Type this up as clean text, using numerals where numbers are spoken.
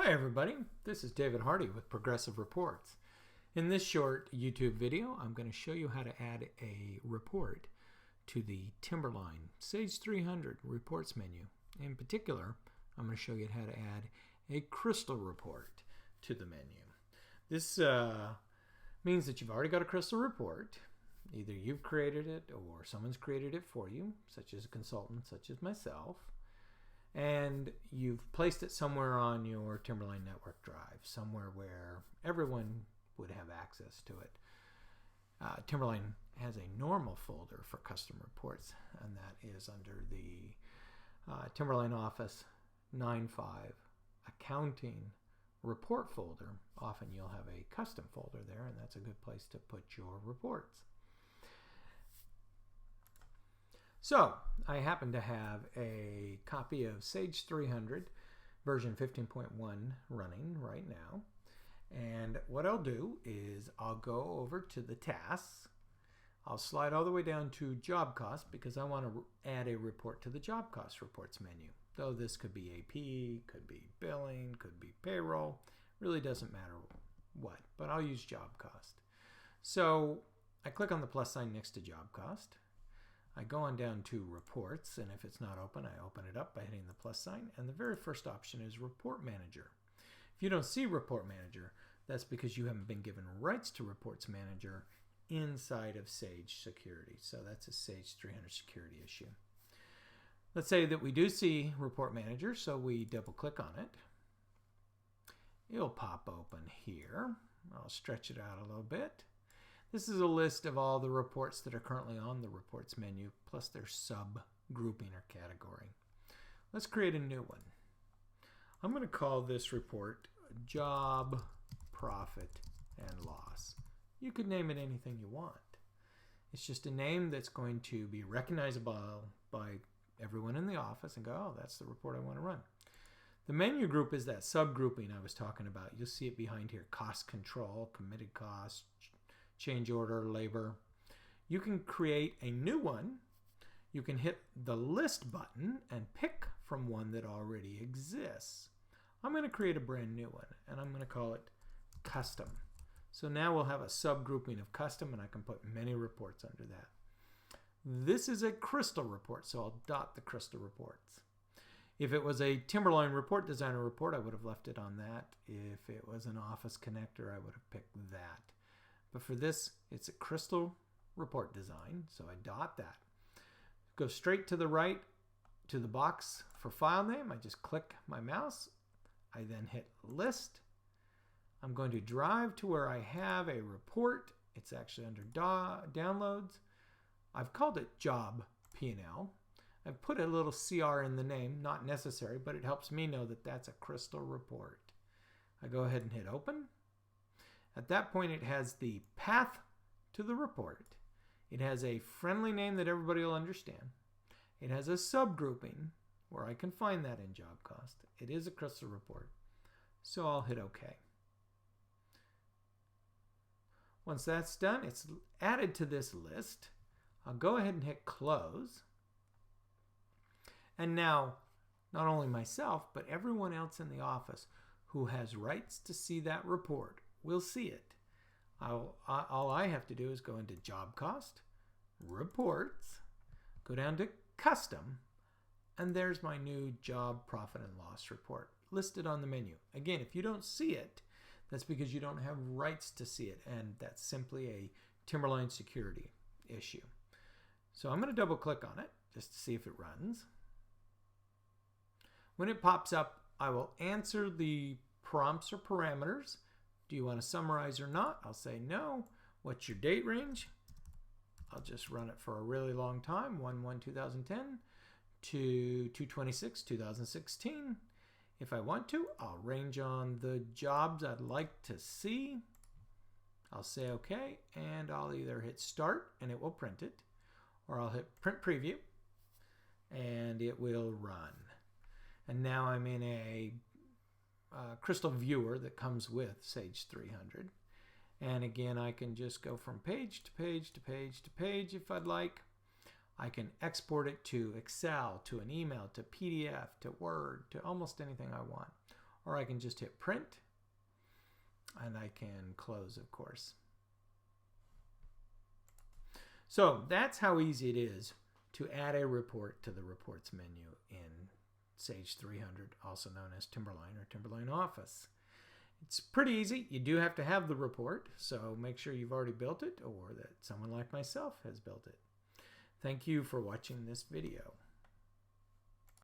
Hi everybody, this is David Hardy with Progressive Reports. In this short YouTube video, I'm going to show you how to add a report to the Timberline Sage 300 reports menu. In particular, I'm going to show you how to add a crystal report to the menu. This means that you've already got a crystal report. Either you've created it or someone's created it for you, such as a consultant, such as myself. And you've placed it somewhere on your Timberline network drive, somewhere where everyone would have access to it. Timberline has a normal folder for custom reports, and that is under the Timberline Office 9.5 Accounting Report folder. Often you'll have a custom folder there, and that's a good place to put your reports. So, I happen to have a copy of Sage 300 version 15.1 running right now. And what I'll do is I'll go over to the tasks. I'll slide all the way down to job cost because I want to add a report to the job cost reports menu. Though this could be AP, could be billing, could be payroll. Really doesn't matter what, but I'll use job cost. So I click on the plus sign next to job cost. I go on down to reports, and if it's not open, I open it up by hitting the plus sign, and the very first option is report manager. If you don't see report manager, that's because you haven't been given rights to reports manager inside of Sage security. So that's a Sage 300 security issue. Let's say that we do see report manager, so we double click on it. It'll pop open here. I'll stretch it out a little bit. This is a list of all the reports that are currently on the reports menu, plus their sub-grouping or category. Let's create a new one. I'm going to call this report Job, Profit, and Loss. You could name it anything you want. It's just a name that's going to be recognizable by everyone in the office and go, oh, that's the report I want to run. The menu group is that sub-grouping I was talking about. You'll see it behind here, cost control, committed costs, change order, labor. You can create a new one. You can hit the list button and pick from one that already exists. I'm going to create a brand new one, and I'm going to call it custom. So now we'll have a subgrouping of custom, and I can put many reports under that. This is a crystal report, so I'll dot the crystal reports. If it was a Timberline report designer report, I would have left it on that. If it was an office connector, I would have picked that. But for this, it's a crystal report design, so I dot that. Go straight to the right to the box for file name. I just click my mouse. I then hit list. I'm going to drive to where I have a report. It's actually under downloads. I've called it job P&L. I've put a little CR in the name, not necessary, but it helps me know that that's a crystal report. I go ahead and hit open. At that point, it has the path to the report. It has a friendly name that everybody will understand. It has a subgrouping where I can find that in job cost. It is a crystal report. So I'll hit OK. Once that's done, it's added to this list. I'll go ahead and hit close. And now, not only myself, but everyone else in the office who has rights to see that report will see it. All I have to do is go into job cost, reports, go down to custom, and there's my new job profit and loss report listed on the menu. Again, if you don't see it, that's because you don't have rights to see it, and that's simply a Timberline security issue. So I'm going to double click on it just to see if it runs. When it pops up, I will answer the prompts or parameters. Do you want to summarize or not? I'll say no. What's your date range? I'll just run it for a really long time, 1/1/2010 to 2/26/2016. If I want to, I'll range on the jobs I'd like to see. I'll say OK, and I'll either hit start and it will print it, or I'll hit print preview and it will run. And now I'm in a crystal viewer that comes with Sage 300. And again, I can just go from page to page to page to page if I'd like. I can export it to Excel, to an email, to PDF, to Word, to almost anything I want. or I can just hit print, and I can close, of course. So that's how easy it is to add a report to the reports menu in Sage 300, also known as Timberline or Timberline Office. It's pretty easy. You do have to have the report, so make sure you've already built it or that someone like myself has built it. Thank you for watching this video.